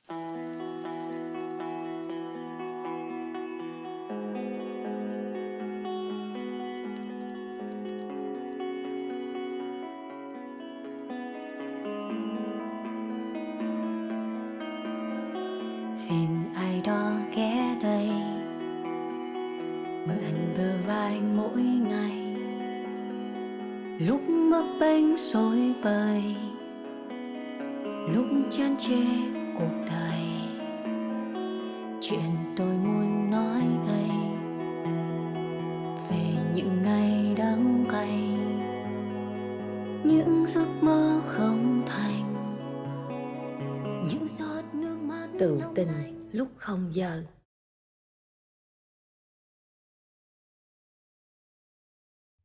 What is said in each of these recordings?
Phiền ai đó ghé đây, mượn bờ vai mỗi ngày, lúc bấp bênh rối bời, lúc chán chê cuộc đời. Chuyện tôi muốn nói đây về những ngày đắng cay, những giấc mơ không thành, những giọt nước mắt tự tình lúc không giờ.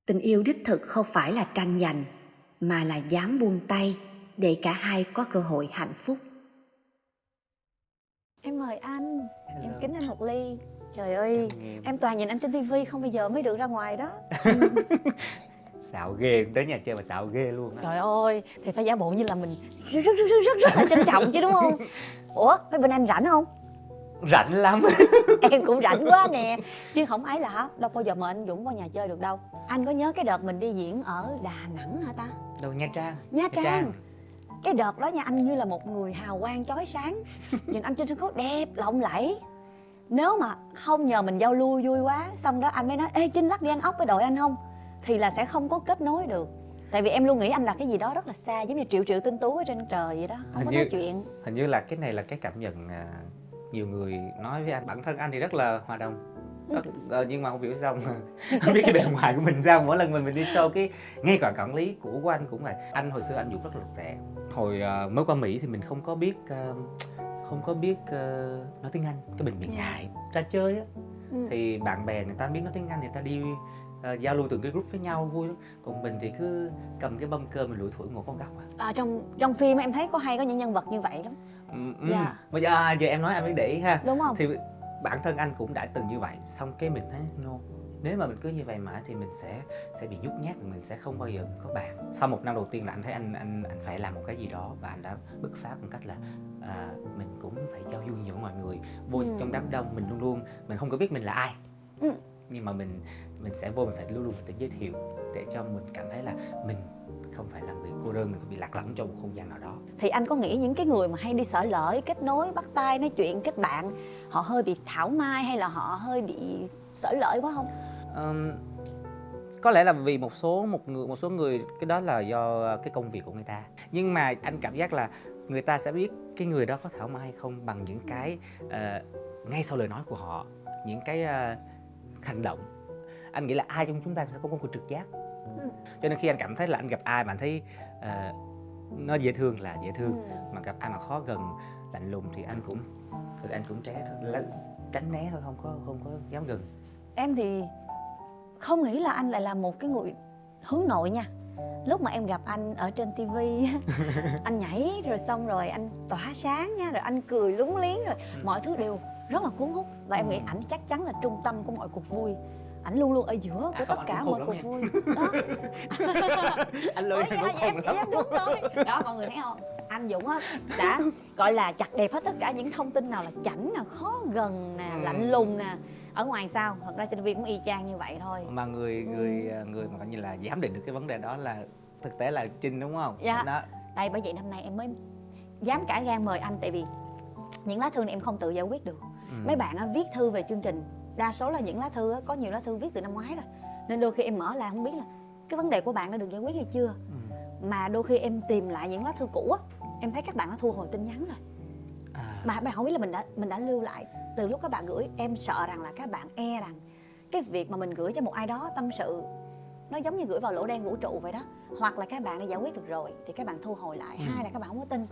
Tình yêu đích thực không phải là tranh giành, mà là dám buông tay để cả hai có cơ hội hạnh phúc. Em mời anh. Hello. Em kính anh một ly. Trời ơi, em toàn nhìn anh trên tivi không, bây giờ mới được ra ngoài đó. Xạo ghê, đến nhà chơi mà xạo ghê luôn á. Trời ơi, thì phải giả bộ như là mình rất là trân trọng chứ đúng không? Ủa, mấy bên anh rảnh không? Rảnh lắm. Em cũng rảnh quá nè. Chứ không ấy là hả, đâu bao giờ mời anh Dũng qua nhà chơi được đâu. Anh có nhớ cái đợt mình đi diễn ở Đà Nẵng hả ta? Đâu, Nha Trang. Nha Trang. Cái đợt đó nha, anh như là một người hào quang chói sáng. Nhìn anh trên sân khấu đẹp lộng lẫy. Nếu mà không nhờ mình giao lưu vui quá, xong đó anh mới nói ê Trinh lắc đi ăn ốc với đội anh không, thì là sẽ không có kết nối được. Tại vì em luôn nghĩ anh là cái gì đó rất là xa, giống như triệu triệu tinh tú ở trên trời vậy đó, không có nói chuyện. Hình như là cái này là cái cảm nhận nhiều người nói với anh. Bản thân anh thì rất là hòa đồng, nhưng mà không hiểu sao mà không biết cái bề ngoài của mình sao, mỗi lần mình đi show cái ngay cả quản lý cũ của anh cũng là anh. Hồi xưa anh Dũng rất là rụt rè. Hồi mới qua Mỹ thì mình không có biết nói tiếng Anh, cái mình bị ngại ra chơi á. Thì bạn bè người ta biết nói tiếng Anh, người ta đi giao lưu từng cái group với nhau vui lắm. Còn mình thì cứ cầm cái mâm cơm mình lủi thủi ngồi con góc à. Trong phim em thấy có hay có những nhân vật như vậy lắm. Bây giờ em nói anh mới để ý ha. Đúng không? Thì bản thân anh cũng đã từng như vậy, xong cái mình thấy no, nếu mà mình cứ như vậy mãi thì mình sẽ bị nhút nhát, mình sẽ không bao giờ có bạn. Sau một năm đầu tiên là anh thấy anh phải làm một cái gì đó, và anh đã bứt phá bằng cách là mình cũng phải giao du nhiều với mọi người. Vô trong đám đông mình luôn luôn, mình không có biết mình là ai, nhưng mà mình sẽ vô, mình phải luôn luôn tự giới thiệu để cho mình cảm thấy là mình không phải là người cô đơn, mình không bị lạc lõng trong một không gian nào đó. Thì anh có nghĩ những cái người mà hay đi xởi lởi, kết nối, bắt tay, nói chuyện, kết bạn, họ hơi bị thảo mai hay là họ hơi bị xởi lởi quá không? Có lẽ là vì một số người cái đó là do cái công việc của người ta, nhưng mà anh cảm giác là người ta sẽ biết cái người đó có thảo mai hay không bằng những cái ngay sau lời nói của họ, những cái hành động. Anh nghĩ là ai trong chúng ta sẽ có một cái trực giác. Cho nên khi anh cảm thấy là anh gặp ai mà anh thấy nó dễ thương là dễ thương, mà gặp ai mà khó gần, lạnh lùng thì anh cũng tránh né thôi, không có dám gần. Em thì không nghĩ là anh lại là một cái người hướng nội nha. Lúc mà em gặp anh ở trên tivi anh nhảy rồi xong rồi anh tỏa sáng nha, rồi anh cười lúng liếng, rồi mọi thứ đều rất là cuốn hút. Và em nghĩ ảnh chắc chắn là trung tâm của mọi cuộc vui. Ảnh luôn luôn ở giữa của tất cả mọi cuộc vui đó. Anh lôi anh cũng khùng lắm. Đúng rồi đó, mọi người thấy không, anh Dũng á đã gọi là chặt đẹp hết tất cả những thông tin nào là chảnh nè, khó gần nè, lạnh lùng nè. Ở ngoài sao thật ra trên TV cũng y chang như vậy thôi. Mà người mà coi như là giám định được cái vấn đề đó là thực tế là Trinh, đúng không? Dạ Đó. đây, bởi vậy năm nay em mới dám cả gan mời anh, tại vì những lá thư này em không tự giải quyết được. Mấy bạn viết thư về chương trình, đa số là những lá thư có nhiều lá thư viết từ năm ngoái rồi, nên đôi khi em mở là không biết là cái vấn đề của bạn đã được giải quyết hay chưa. Mà đôi khi em tìm lại những lá thư cũ á, em thấy các bạn đã thu hồi tin nhắn rồi. Mà bạn không biết là mình đã lưu lại từ lúc các bạn gửi. Em sợ rằng là các bạn e rằng cái việc mà mình gửi cho một ai đó tâm sự nó giống như gửi vào lỗ đen vũ trụ vậy đó, hoặc là các bạn đã giải quyết được rồi thì các bạn thu hồi lại, hai là các bạn không có tin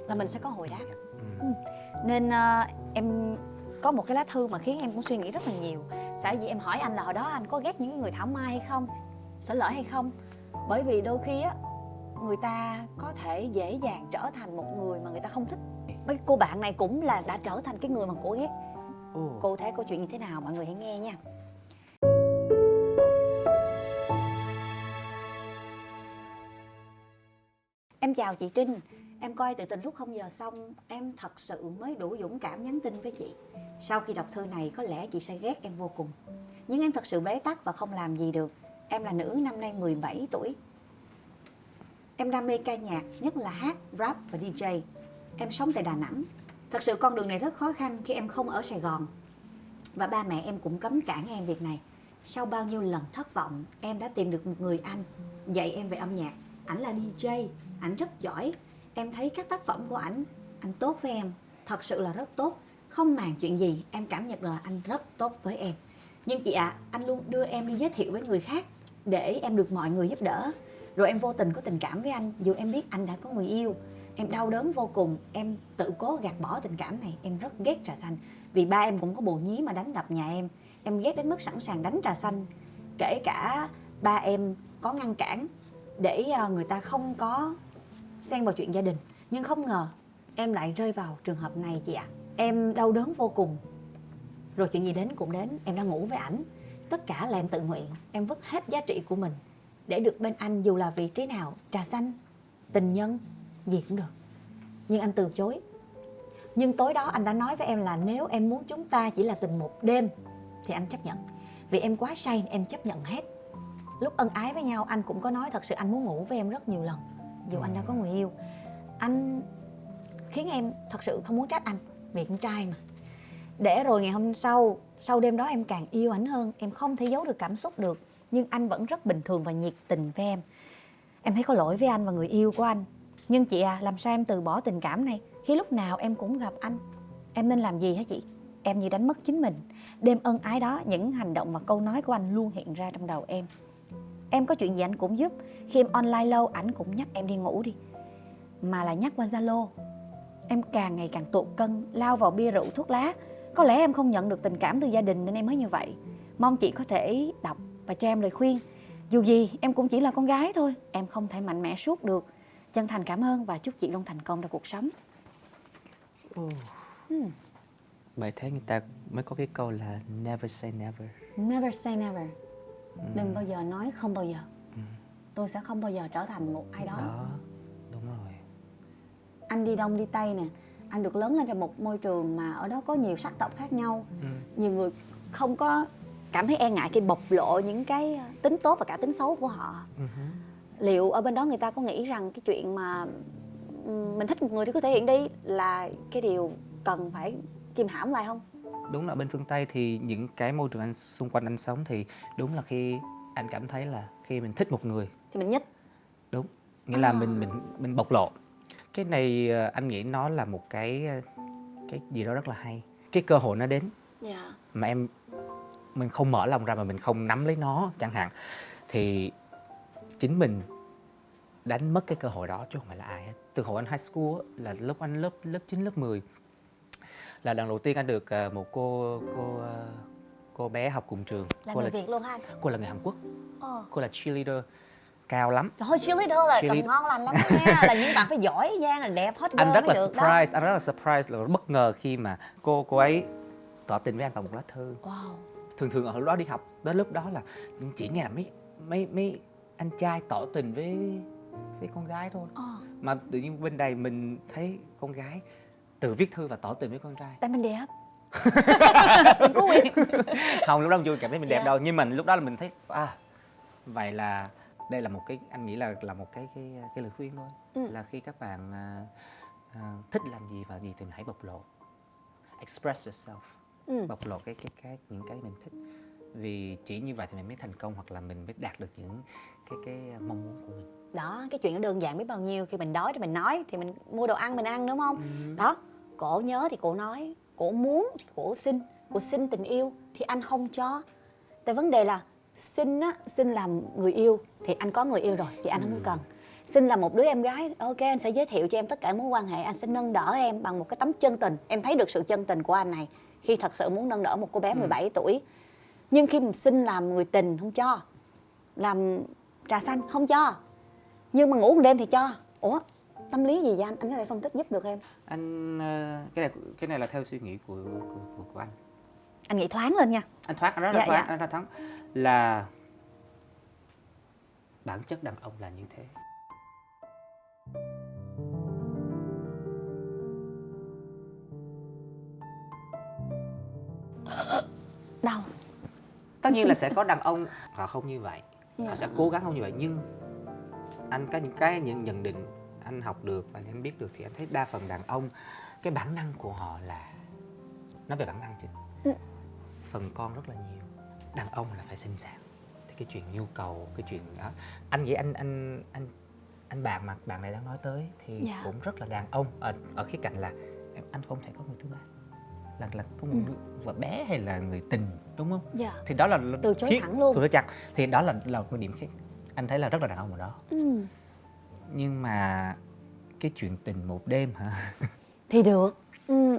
là mình sẽ có hồi đáp. Nên em có một cái lá thư mà khiến em cũng suy nghĩ rất là nhiều. Sở dĩ em hỏi anh là hồi đó anh có ghét những người thảo mai hay không, xởi lởi hay không. Bởi vì đôi khi á, người ta có thể dễ dàng trở thành một người mà người ta không thích. Mấy cô bạn này cũng là đã trở thành cái người mà cô ghét. Cô thấy câu chuyện như thế nào mọi người hãy nghe nha. Em chào chị Trinh. Em coi Tự Tình Lúc Không Giờ xong, em thật sự mới đủ dũng cảm nhắn tin với chị. Sau khi đọc thư này có lẽ chị sẽ ghét em vô cùng. Nhưng em thật sự bế tắc và không làm gì được. Em là nữ năm nay 17 tuổi. Em đam mê ca nhạc, nhất là hát, rap và DJ. Em sống tại Đà Nẵng. Thật sự con đường này rất khó khăn khi em không ở Sài Gòn. Và ba mẹ em cũng cấm cản em việc này. Sau bao nhiêu lần thất vọng, em đã tìm được một người anh dạy em về âm nhạc. Ảnh là DJ, ảnh rất giỏi. Em thấy các tác phẩm của ảnh tốt với em, thật sự là rất tốt. Không màng chuyện gì, em cảm nhận là anh rất tốt với em. Nhưng chị ạ, anh luôn đưa em đi giới thiệu với người khác để em được mọi người giúp đỡ. Rồi em vô tình có tình cảm với anh, dù em biết anh đã có người yêu. Em đau đớn vô cùng, em tự cố gạt bỏ tình cảm này. Em rất ghét trà xanh, vì ba em cũng có bồ nhí mà đánh đập nhà em. Em ghét đến mức sẵn sàng đánh trà xanh. Kể cả ba em có ngăn cản để người ta không có xen vào chuyện gia đình. Nhưng không ngờ em lại rơi vào trường hợp này chị ạ. Em đau đớn vô cùng. Rồi chuyện gì đến cũng đến, em đã ngủ với ảnh. Tất cả là em tự nguyện. Em vứt hết giá trị của mình để được bên anh, dù là vị trí nào, trà xanh, tình nhân, gì cũng được. Nhưng anh từ chối. Nhưng tối đó anh đã nói với em là nếu em muốn chúng ta chỉ là tình một đêm thì anh chấp nhận. Vì em quá say em chấp nhận hết. Lúc ân ái với nhau anh cũng có nói thật sự anh muốn ngủ với em rất nhiều lần, dù anh đã có người yêu. Anh khiến em thật sự không muốn trách anh, vì con trai mà. Để rồi ngày hôm sau đêm đó em càng yêu ảnh hơn. Em không thể giấu được cảm xúc được. Nhưng anh vẫn rất bình thường và nhiệt tình với em. Em thấy có lỗi với anh và người yêu của anh. Nhưng chị à, làm sao em từ bỏ tình cảm này khi lúc nào em cũng gặp anh? Em nên làm gì hả chị? Em như đánh mất chính mình. Đêm ân ái đó, những hành động và câu nói của anh luôn hiện ra trong đầu em. Em có chuyện gì anh cũng giúp. Khi em online lâu, ảnh cũng nhắc em đi ngủ đi, mà là nhắc qua Zalo. Em càng ngày càng tụt cân, lao vào bia rượu thuốc lá. Có lẽ em không nhận được tình cảm từ gia đình nên em mới như vậy. Mong chị có thể đọc và cho em lời khuyên. Dù gì em cũng chỉ là con gái thôi, em không thể mạnh mẽ suốt được. Chân thành cảm ơn và chúc chị luôn thành công trong cuộc sống. Bởi thế người ta mới có cái câu là never say never. Never say never. Đừng bao giờ nói không bao giờ. Tôi sẽ không bao giờ trở thành một ai đó. Đó, đúng rồi. Anh đi Đông đi Tây nè, anh được lớn lên trong một môi trường mà ở đó có nhiều sắc tộc khác nhau. Nhiều người không có cảm thấy e ngại khi bộc lộ những cái tính tốt và cả tính xấu của họ. Liệu ở bên đó người ta có nghĩ rằng cái chuyện mà mình thích một người thì cứ thể hiện đi là cái điều cần phải kìm hãm lại không? Đúng là bên phương Tây thì những cái môi trường xung quanh anh sống thì đúng là khi anh cảm thấy là khi mình thích một người Thì mình nhích. đúng, nghĩa là mình bộc lộ. Cái này anh nghĩ nó là một cái gì đó rất là hay. Cái cơ hội nó đến mà mình không mở lòng ra, mà mình không nắm lấy nó chẳng hạn, thì chính mình đánh mất cái cơ hội đó chứ không phải là ai hết. Từ hồi anh high school là lúc anh lớp 9, lớp 10 là lần đầu tiên anh được một cô bé học cùng trường. Là cô người Việt luôn hả anh? Cô là người Hàn Quốc. Cô là cheerleader cao lắm. Trời ơi, cheerleader là cầm ngon lành lắm nha. Là những bạn phải giỏi giang, là đẹp hot girl Anh rất mới là được surprise, đó. anh rất là surprise, là bất ngờ khi mà cô ấy tỏ tình với anh bằng một lá thư. Wow. Thường ở lúc đó đi học, đến lúc đó là chỉ nghe là mấy anh trai tỏ tình với con gái thôi. Mà tự nhiên bên đây mình thấy con gái tự viết thư và tỏ tình với con trai. Tại mình đẹp. Mình có quyền. Không, lúc đó mình chưa cảm thấy mình đẹp Dạ. đâu, nhưng mà lúc đó là mình thấy vậy là đây là một cái, anh nghĩ là một cái lời khuyên thôi. Là khi các bạn thích làm gì và gì thì mình hãy bộc lộ, express yourself, bộc lộ những cái mình thích, vì chỉ như vậy thì mình mới thành công, hoặc là mình mới đạt được những cái mong muốn của mình. Đó, cái chuyện nó đơn giản biết bao nhiêu. Khi mình đói thì mình nói, thì mình mua đồ ăn mình ăn, đúng không? Đó, cổ nhớ thì cổ nói, cổ muốn thì cổ xin tình yêu thì anh không cho. Tại vấn đề là xin làm người yêu thì anh có người yêu rồi thì anh không cần. Xin là một đứa em gái, ok, anh sẽ giới thiệu cho em tất cả mối quan hệ, anh sẽ nâng đỡ em bằng một cái tấm chân tình. Em thấy được sự chân tình của anh này khi thật sự muốn nâng đỡ một cô bé 17 tuổi. Nhưng khi mình xin làm người tình không cho, làm trà xanh không cho, nhưng mà ngủ một đêm thì cho. Ủa, tâm lý gì vậy anh? Anh có thể phân tích giúp được em? Anh cái này là theo suy nghĩ của anh. Anh nghĩ thoáng lên nha. Anh thoáng, anh rất là thoáng, anh rất thoáng, là bản chất đàn ông là như thế. Đâu? Tất nhiên là sẽ có đàn ông họ không như vậy, họ Dạ. sẽ cố gắng không như vậy, nhưng anh có những cái nhận định anh học được và anh biết được thì anh thấy đa phần đàn ông cái bản năng của họ là nói về bản năng chứ phần con rất là nhiều. Đàn ông là phải sinh sản thì cái chuyện nhu cầu, cái chuyện đó anh nghĩ anh bạn này đang nói tới thì Dạ. cũng rất là đàn ông ở khía cạnh là anh không thể có người thứ ba là có một đứa vợ bé hay là người tình, đúng không? Dạ. Thì đó là Từ chối thẳng luôn. Từ chối chặt thì đó là một điểm khác anh thấy là rất là đàn ông ở đó. Nhưng mà cái chuyện tình một đêm hả? Thì được.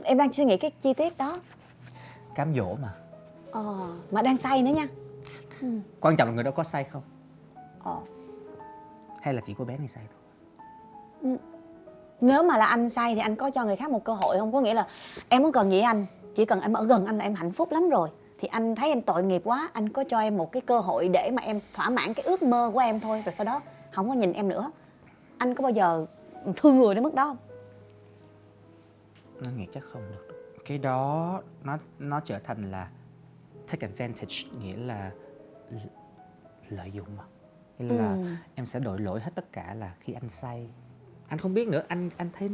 Em đang suy nghĩ cái chi tiết đó. Cám dỗ mà. Mà đang say nữa nha. Quan trọng là người đó có say không? Ờ. Hay là chỉ có bé này say thôi? Nếu mà là anh say thì anh có cho người khác một cơ hội không? Có nghĩa là em không cần gì anh, chỉ cần em ở gần anh là em hạnh phúc lắm rồi. Thì anh thấy em tội nghiệp quá, anh có cho em một cái cơ hội để mà em thỏa mãn cái ước mơ của em thôi. Rồi sau đó không có nhìn em nữa. Anh có bao giờ thương người đến mức đó không? Nó nghĩ chắc không được. Cái đó nó trở thành là take advantage, nghĩa là lợi dụng mà. Nghĩa là em sẽ đổ lỗi hết tất cả là khi anh say. Anh không biết nữa, anh thấy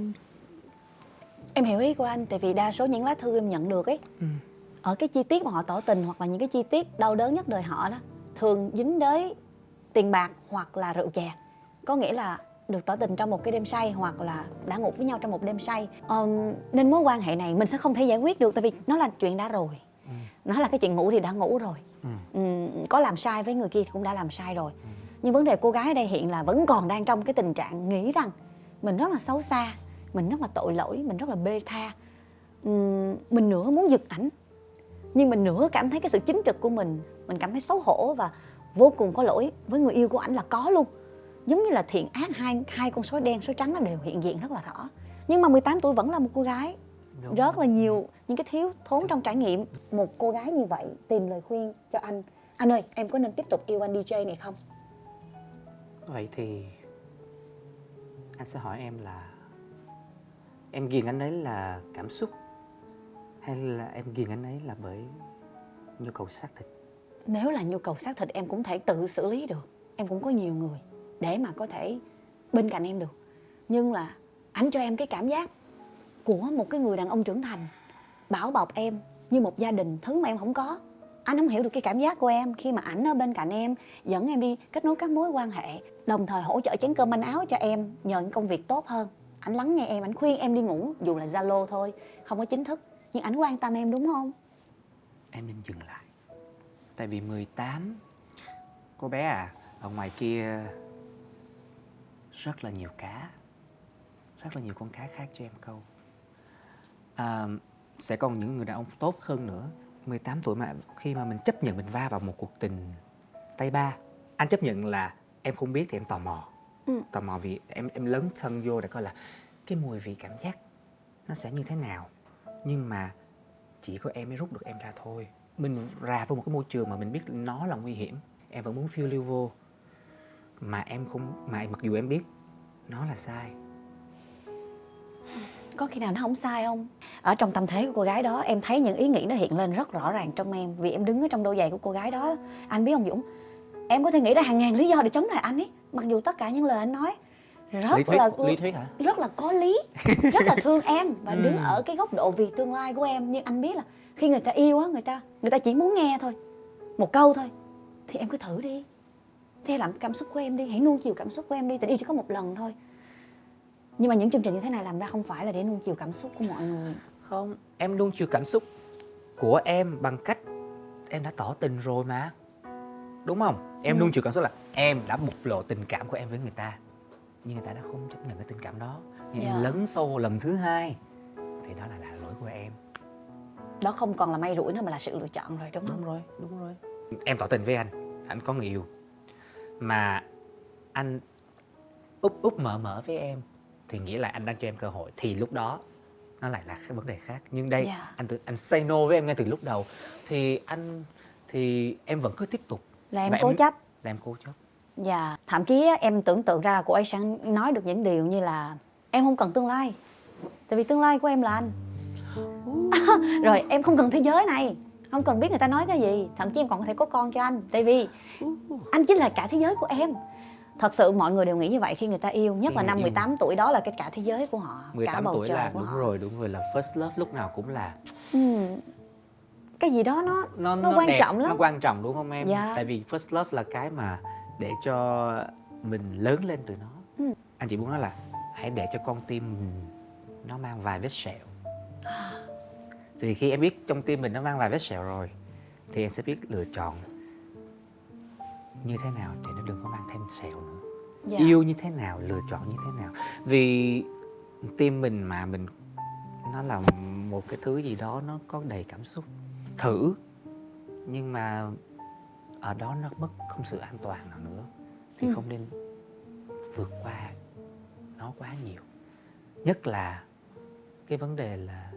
Em hiểu ý của anh, tại vì đa số những lá thư em nhận được ấy, ở cái chi tiết mà họ tỏ tình hoặc là những cái chi tiết đau đớn nhất đời họ đó, thường dính tới tiền bạc hoặc là rượu chè. Có nghĩa là được tỏ tình trong một cái đêm say hoặc là đã ngủ với nhau trong một đêm say. Nên mối quan hệ này mình sẽ không thể giải quyết được, tại vì nó là chuyện đã rồi. Nó là cái chuyện ngủ thì đã ngủ rồi. Có làm sai với người kia thì cũng đã làm sai rồi. Nhưng vấn đề cô gái ở đây hiện là vẫn còn đang trong cái tình trạng nghĩ rằng mình rất là xấu xa, mình rất là tội lỗi, mình rất là bê tha. Mình nửa muốn giật ảnh, nhưng mình nửa cảm thấy cái sự chính trực của mình cảm thấy xấu hổ và vô cùng có lỗi với người yêu của ảnh là có luôn. Giống như là thiện ác, hai con số đen số trắng nó đều hiện diện rất là rõ. Nhưng mà 18 tuổi vẫn là một cô gái. đúng. Rất là nhiều những cái thiếu thốn trong trải nghiệm. Một cô gái như vậy tìm lời khuyên cho anh. Anh ơi, em có nên tiếp tục yêu anh DJ này không? Vậy thì anh sẽ hỏi em là em ghiền anh ấy là cảm xúc hay là em ghiền anh ấy là bởi nhu cầu xác thịt? Nếu là nhu cầu xác thịt em cũng thể tự xử lý được. Em cũng có nhiều người để mà có thể bên cạnh em được. Nhưng là anh cho em cái cảm giác của một cái người đàn ông trưởng thành, bảo bọc em như một gia đình, thứ mà em không có. Anh không hiểu được cái cảm giác của em khi mà ảnh ở bên cạnh em, dẫn em đi kết nối các mối quan hệ, đồng thời hỗ trợ chén cơm manh áo cho em nhờ những công việc tốt hơn. Ảnh lắng nghe em, ảnh khuyên em đi ngủ dù là Zalo thôi, không có chính thức, nhưng ảnh quan tâm em, đúng không? Em nên dừng lại. Tại vì 18, cô bé à, ở ngoài kia rất là nhiều cá, rất là nhiều con cá khác cho em câu. Sẽ còn những người đàn ông tốt hơn nữa. 18 tuổi mà khi mà mình chấp nhận mình va vào một cuộc tình tay ba, anh chấp nhận là em không biết thì em tò mò. Tò mò vì em lấn thân vô để coi là cái mùi vị cảm giác nó sẽ như thế nào. Nhưng mà chỉ có em mới rút được em ra thôi. Mình ra vào một cái môi trường mà mình biết nó là nguy hiểm, em vẫn muốn phiêu lưu vô mà em không, mà mặc dù em biết nó là sai. Có khi nào nó không sai không? Ở trong tâm thế của cô gái đó, em thấy những ý nghĩ nó hiện lên rất rõ ràng trong em. Vì em đứng ở trong đôi giày của cô gái đó. Anh biết không Dũng, em có thể nghĩ ra hàng ngàn lý do để chống lại anh ấy. Mặc dù tất cả những lời anh nói Lý thuyết hả? rất là có lý, rất là thương em và đứng ở cái góc độ vì tương lai của em. Nhưng anh biết là khi người ta yêu á, người ta chỉ muốn nghe thôi, một câu thôi, thì em cứ thử đi, theo làm cảm xúc của em đi, hãy nuông chiều cảm xúc của em đi. Tình yêu chỉ có một lần thôi. Nhưng mà những chương trình như thế này làm ra không phải là để nuông chiều cảm xúc của mọi người. Không, em nuông chiều cảm xúc của em bằng cách em đã tỏ tình rồi mà, đúng không? Em nuông chiều cảm xúc là em đã bộc lộ tình cảm của em với người ta, nhưng người ta đã không chấp nhận cái tình cảm đó, nhưng em lấn sâu lần thứ hai thì đó là lỗi của em. Đó không còn là may rủi nữa mà là sự lựa chọn rồi, đúng không? Đúng rồi. Em tỏ tình với anh có người yêu mà anh úp mở với em thì nghĩa là anh đang cho em cơ hội, thì lúc đó nó lại là cái vấn đề khác. Nhưng đây anh say no với em ngay từ lúc đầu thì em vẫn cứ tiếp tục Là em cố chấp. Là em cố chấp. Dạ, thậm chí em tưởng tượng ra là cô ấy sẽ nói được những điều như là em không cần tương lai, tại vì tương lai của em là anh. Rồi em không cần thế giới này, không cần biết người ta nói cái gì. Thậm chí em còn có thể có con cho anh, tại vì anh chính là cả thế giới của em. Thật sự mọi người đều nghĩ như vậy khi người ta yêu, nhất là năm 18 tuổi, đó là cái cả thế giới của họ, 18 cả bầu tuổi trời là của họ. đúng rồi, là first love lúc nào cũng là Cái gì đó nó quan đẹp, trọng lắm. nó quan trọng đúng không em? Dạ. Tại vì first love là cái mà để cho mình lớn lên từ nó. Anh chỉ muốn nói là hãy để cho con tim mình nó mang vài vết sẹo. Thì khi em biết trong tim mình nó mang vài vết sẹo rồi thì em sẽ biết lựa chọn như thế nào để nó đừng có mang thêm sẹo nữa. Dạ. Yêu như thế nào, lựa chọn như thế nào. Vì tim mình mà mình, nó là một cái thứ gì đó nó có đầy cảm xúc. Thử, nhưng mà ở đó nó mất không sự an toàn nào nữa thì không nên vượt qua nó quá nhiều. Nhất là cái vấn đề là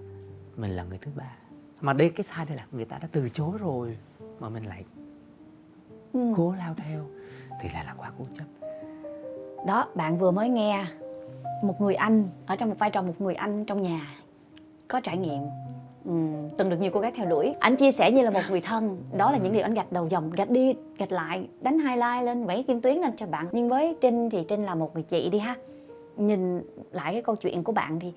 mình là người thứ ba. Mà đây, cái sai đây là người ta đã từ chối rồi mà mình lại cố lao theo thì lại là quá cố chấp. Đó, bạn vừa mới nghe một người anh ở trong một vai trò một người anh trong nhà, có trải nghiệm, từng được nhiều cô gái theo đuổi. Anh chia sẻ như là một người thân. Đó là những điều anh gạch đầu dòng, gạch đi gạch lại, đánh highlight lên, vẽ kim tuyến lên cho bạn. Nhưng với Trinh thì Trinh là một người chị đi ha, nhìn lại cái câu chuyện của bạn thì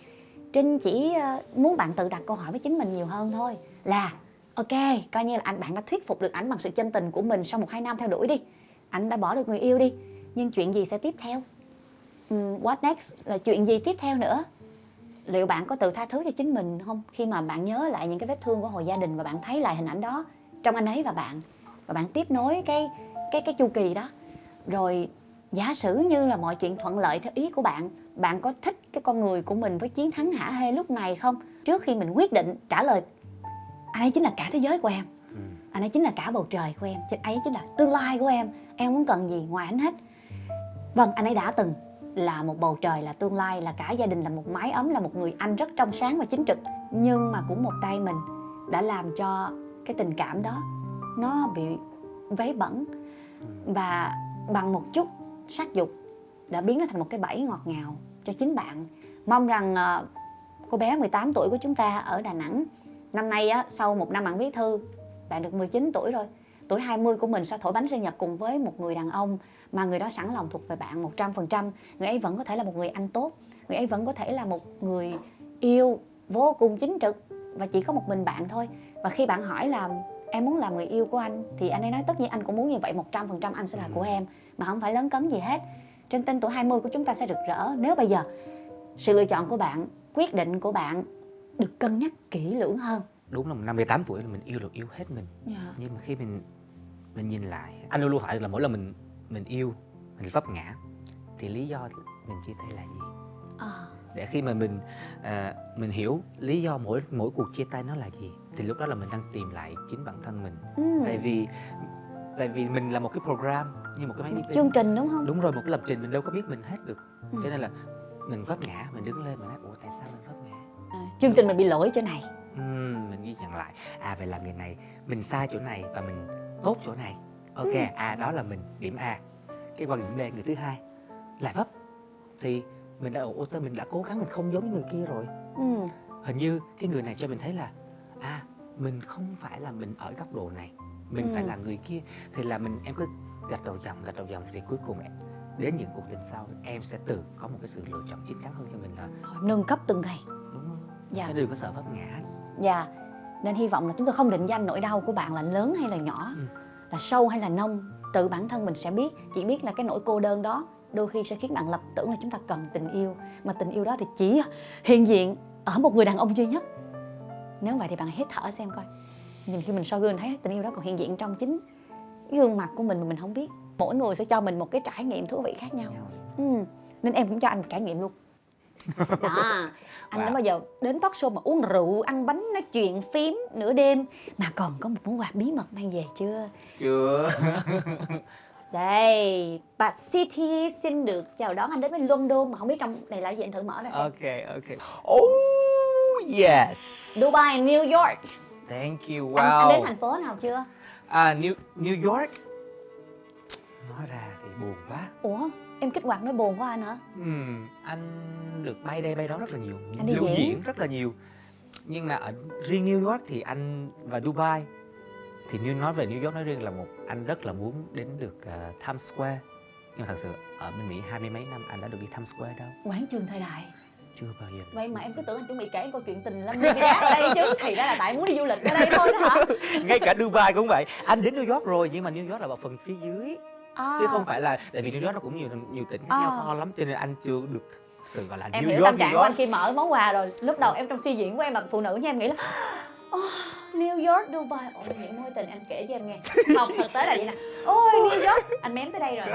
Trinh chỉ muốn bạn tự đặt câu hỏi với chính mình nhiều hơn thôi. Là ok, coi như là bạn đã thuyết phục được ảnh bằng sự chân tình của mình sau 1-2 năm theo đuổi đi. Ảnh đã bỏ được người yêu đi, nhưng chuyện gì sẽ tiếp theo? What next? Là chuyện gì tiếp theo nữa? Liệu bạn có tự tha thứ cho chính mình không? Khi mà bạn nhớ lại những cái vết thương của hồi gia đình và bạn thấy lại hình ảnh đó trong anh ấy và bạn tiếp nối cái chu kỳ đó. Rồi giả sử như là mọi chuyện thuận lợi theo ý của bạn, bạn có thích cái con người của mình với chiến thắng hả hê lúc này không? Trước khi mình quyết định trả lời anh ấy chính là cả thế giới của em, anh ấy chính là cả bầu trời của em, anh ấy chính là tương lai của em muốn cần gì ngoài anh hết. Vâng, anh ấy đã từng là một bầu trời, là tương lai, là cả gia đình, là một mái ấm, là một người anh rất trong sáng và chính trực. Nhưng mà cũng một tay mình đã làm cho cái tình cảm đó nó bị vấy bẩn, và bằng một chút sắc dục đã biến nó thành một cái bẫy ngọt ngào cho chính bạn. Mong rằng cô bé 18 tuổi của chúng ta ở Đà Nẵng năm nay á, sau 1 năm bạn viết thư, bạn được 19 tuổi rồi. Tuổi 20 của mình sẽ thổi bánh sinh nhật cùng với một người đàn ông mà người đó sẵn lòng thuộc về bạn 100%. Người ấy vẫn có thể là một người anh tốt, người ấy vẫn có thể là một người yêu vô cùng chính trực, và chỉ có một mình bạn thôi. Và khi bạn hỏi là em muốn làm người yêu của anh thì anh ấy nói tất nhiên anh cũng muốn như vậy, 100% anh sẽ là của em, mà không phải lấn cấn gì hết. Trên tên tuổi 20 của chúng ta sẽ rực rỡ nếu bây giờ sự lựa chọn của bạn, quyết định của bạn được cân nhắc kỹ lưỡng hơn. Đúng là năm 18 tuổi là mình yêu được yêu hết mình. Nhưng mà khi mình nhìn lại, anh luôn luôn hỏi là mỗi lần mình yêu, mình vấp ngã thì lý do mình chia tay là gì? Để khi mà mình hiểu lý do mỗi cuộc chia tay nó là gì thì lúc đó là mình đang tìm lại chính bản thân mình. Tại vì mình là một cái program, như một cái máy vi tính, chương trình đúng không? Đúng rồi, một cái lập trình, mình đâu có biết mình hết được. Cho nên là mình vấp ngã, mình đứng lên mình nói ủa tại sao mình vấp ngã? Chương trình mình bị lỗi chỗ này. Mình ghi nhận lại, vậy là người này mình sai chỗ này và mình tốt chỗ này. Ok, đó là mình, điểm A. Cái quan điểm B, người thứ hai lại vấp thì mình đã cố gắng, mình không giống như người kia rồi. Hình như cái người này cho mình thấy là mình không phải là mình ở góc độ này, mình phải là người kia. Thì là em cứ gạch đầu dòng thì cuối cùng đến những cuộc tình sau em sẽ tự có một cái sự lựa chọn chín chắn hơn cho mình là nâng cấp từng ngày. đúng không? Dạ. Đừng có sợ vấp ngã. Dạ. Nên hy vọng là chúng tôi không định danh nỗi đau của bạn là lớn hay là nhỏ, là sâu hay là nông. Tự bản thân mình sẽ biết. Chỉ biết là cái nỗi cô đơn đó đôi khi sẽ khiến bạn lầm tưởng là chúng ta cần tình yêu, mà tình yêu đó thì chỉ hiện diện ở một người đàn ông duy nhất. Nếu vậy thì bạn hít thở xem coi. Nhìn khi mình soi gương thấy tình yêu đó còn hiện diện trong chính cái gương mặt của mình mà mình không biết. Mỗi người sẽ cho mình một cái trải nghiệm thú vị khác nhau. Nên em cũng cho anh một trải nghiệm luôn. Đó, anh đã bao giờ đến talk show mà uống rượu, ăn bánh, nói chuyện, phím nửa đêm mà còn có một món quà bí mật mang về chưa? Chưa. Đây, bà City xin được chào đón anh đến với London, mà không biết trong này là gì, anh thử mở ra xem. Ok. Oh yes. Dubai, New York. Thank you. Wow. Anh đến thành phố nào chưa? New York. Nói ra thì buồn quá. Ủa, em kích hoạt nói buồn quá anh hả? Anh được bay đây bay đó rất là nhiều, anh đi lưu diễn rất là nhiều. Nhưng mà ở riêng New York thì anh và Dubai Thì như nói về New York nói riêng là anh rất là muốn đến được Times Square. Nhưng thật sự ở bên Mỹ 20 mấy năm anh đã được đi Times Square đâu. Quảng trường thời đại. Chưa bao giờ. Vậy mà em cứ tưởng anh chuẩn bị kể câu chuyện tình Lâm Viên Gác ở đây chứ. Thì ra là tại muốn đi du lịch ở đây thôi đó hả? Ngay cả Dubai cũng vậy. Anh đến New York rồi nhưng mà New York là vào phần phía dưới. Chứ không phải là, tại vì New York nó cũng nhiều tỉnh khác nhau to lắm, cho nên anh chưa được thực sự gọi là em New hiểu York, tâm trạng New của York. anh khi mở món quà rồi. Lúc đầu em trong suy diễn của em là phụ nữ nha, em nghĩ là New York, Dubai, ôi những mối tình anh kể cho em nghe. Không, thực tế là vậy nè. Ôi New York, anh mém tới đây rồi.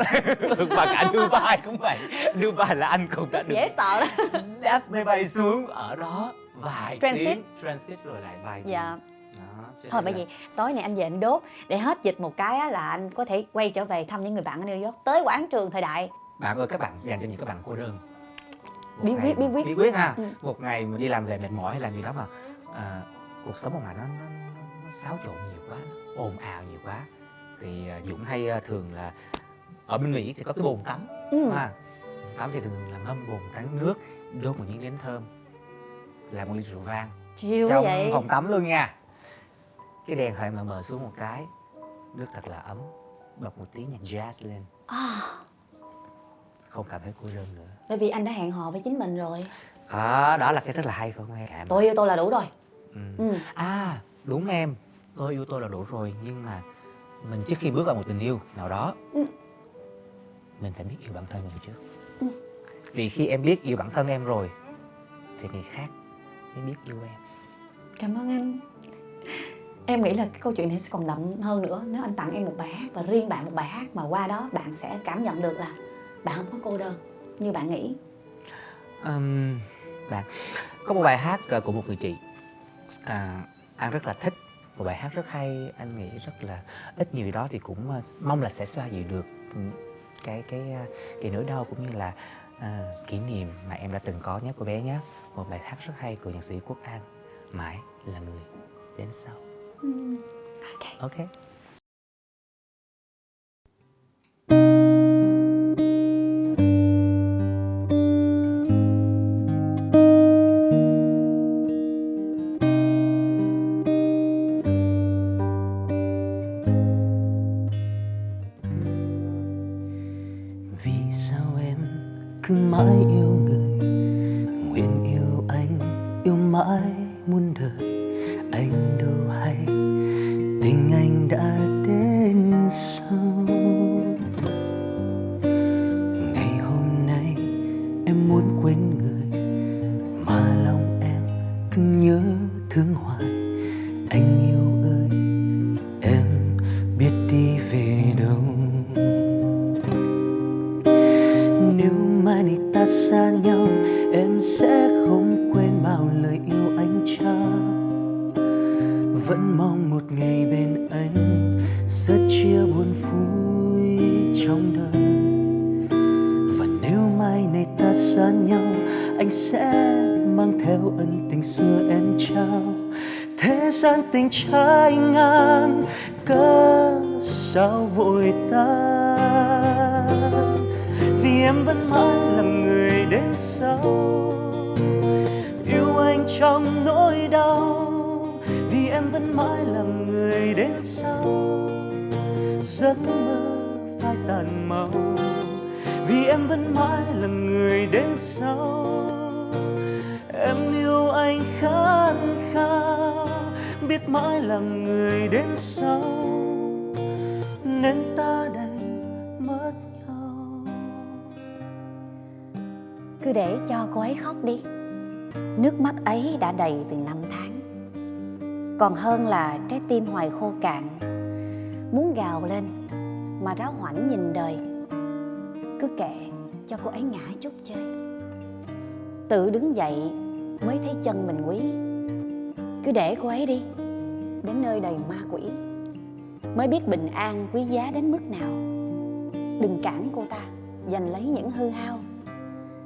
Và cả Dubai cũng vậy. Dubai là anh cũng đã được Dễ sợ lắm. đáp máy bay xuống ở đó vài Transit. tiếng, transit rồi lại vài tiếng. Dạ. Đó, cho Thôi nên bởi là- vì tối này anh về anh đốt để hết dịch một cái á, là anh có thể quay trở về thăm những người bạn ở New York, tới quảng trường thời đại. Bạn ơi, các bạn dành cho những các bạn cô đơn. Một Bí ngày- quyết, bí quyết. bí quyết ha. Ừ. Một ngày mà đi làm về mệt mỏi hay làm gì đó mà cuộc sống một ngày nó xáo trộn nhiều quá, nó ồn ào nhiều quá, thì Dũng hay thường là ở bên Mỹ thì có cái bồn tắm ha. Bồn tắm thì thường là ngâm bồn tắm nước, đốt một miếng nến thơm, làm một ly rượu vang Chiều quá trong vậy. phòng tắm luôn nha. Cái đèn hơi mờ mờ xuống một cái, nước thật là ấm, bật một tiếng nhạc jazz lên, không cảm thấy cô đơn nữa. Tại vì anh đã hẹn hò với chính mình rồi. Đó là cái rất là hay phải không em? Tôi yêu tôi là đủ rồi. Ừ. Đúng em, tôi yêu tôi là đủ rồi, nhưng mà mình trước khi bước vào một tình yêu nào đó, mình phải biết yêu bản thân mình trước. Vì khi em biết yêu bản thân em rồi thì người khác mới biết yêu em. Cảm ơn anh. Em nghĩ là cái câu chuyện này sẽ còn đậm hơn nữa nếu anh tặng em một bài hát, và riêng bạn một bài hát mà qua đó bạn sẽ cảm nhận được là bạn không có cô đơn như bạn nghĩ. Bạn có một bài hát của một người chị, anh rất là thích, một bài hát rất hay, anh nghĩ rất là ít nhiều gì đó thì cũng mong là sẽ xoa dịu được cái nỗi đau cũng như là kỷ niệm mà em đã từng có nhé cô bé nhé. Một bài hát rất hay của nhạc sĩ Quốc An, Mãi Là Người Đến Sau. Ok. Vì sao em cứ mãi yêu người, nguyện yêu anh, yêu mãi muôn đời. Anh đâu hay tình anh đã đến sau. Ngày hôm nay em muốn quên người, mà lòng em cứ nhớ thương hoài. Anh yêu ơi, em biết đi về đâu. Nếu mai này ta xa nhau, em sẽ không quên bao lời yêu anh trao. Vẫn mong một ngày bên anh, sớt chia buồn vui trong đời. Và nếu mai này ta xa nhau, anh sẽ mang theo ân tình xưa em trao. Thế gian tình trái ngang, cớ sao vội tan. Vì em vẫn mãi là người đến sau, yêu anh trong nỗi đau. Vì em vẫn mãi là người đến sau, giấc mơ phai tàn màu. Vì em vẫn mãi là người đến sau, em yêu anh khát khao. Biết mãi là người đến sau, nên ta đành mất nhau. Cứ để cho cô ấy khóc đi. Nước mắt ấy đã đầy từ năm tháng, còn hơn là trái tim hoài khô cạn, muốn gào lên mà ráo hoảnh nhìn đời. Cứ kệ cho cô ấy ngã chút chơi, tự đứng dậy mới thấy chân mình quý. Cứ để cô ấy đi, đến nơi đầy ma quỷ mới biết bình an quý giá đến mức nào. Đừng cản cô ta giành lấy những hư hao,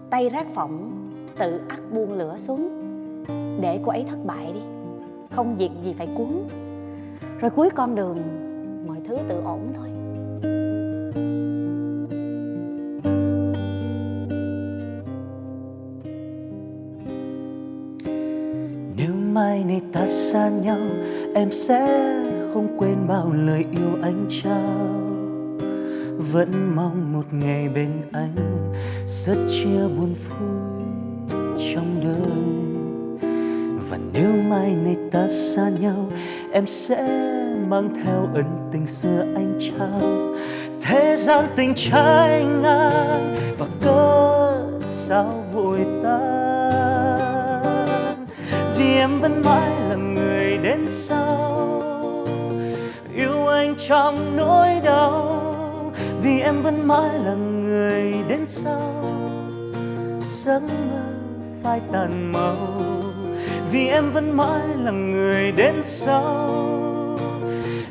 tay rát phỏng tự ắt buông lửa xuống. Để cô ấy thất bại đi, không việc gì phải cuốn. Rồi cuối con đường mọi thứ tự ổn thôi. Nếu mai này ta xa nhau, em sẽ không quên bao lời yêu anh trao. Vẫn mong một ngày bên anh, rất chia buồn vui trong đời. Và nếu mai này ta xa nhau, em sẽ mang theo ân tình xưa anh trao. Thế gian tình trái ngang và cớ sao vội tan, vì em vẫn mãi là người đến sau, yêu anh trong nỗi đau. Vì em vẫn mãi là người đến sau, giấc mơ phai tàn màu. Vì em vẫn mãi là người đến sau,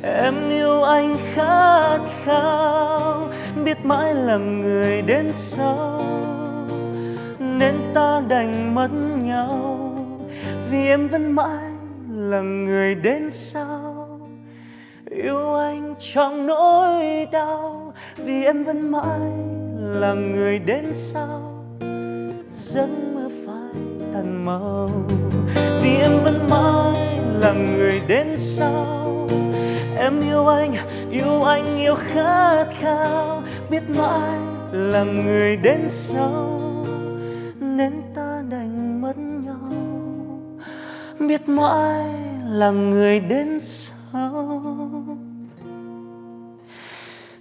em yêu anh khát khao, biết mãi là người đến sau, nên ta đành mất nhau. Vì em vẫn mãi là người đến sau, yêu anh trong nỗi đau. Vì em vẫn mãi là người đến sau, giấc mơ phai tàn màu. Vì em vẫn mãi là người đến sau, em yêu anh, yêu khát khao, biết mãi là người đến sau, nên ta đành mất nhau. Biết mãi là người đến sau,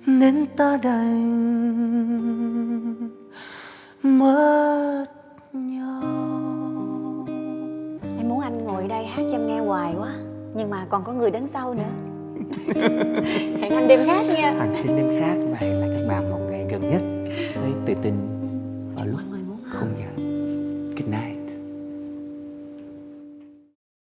nên ta đành mất nhau. Em muốn anh ngồi đây hát cho em nghe hoài quá, nhưng mà còn có người đến sau nữa. Hẹn anh đêm khác nha. Hành trình đêm khác và hẹn lại các bạn một ngày gần nhất. Tự tin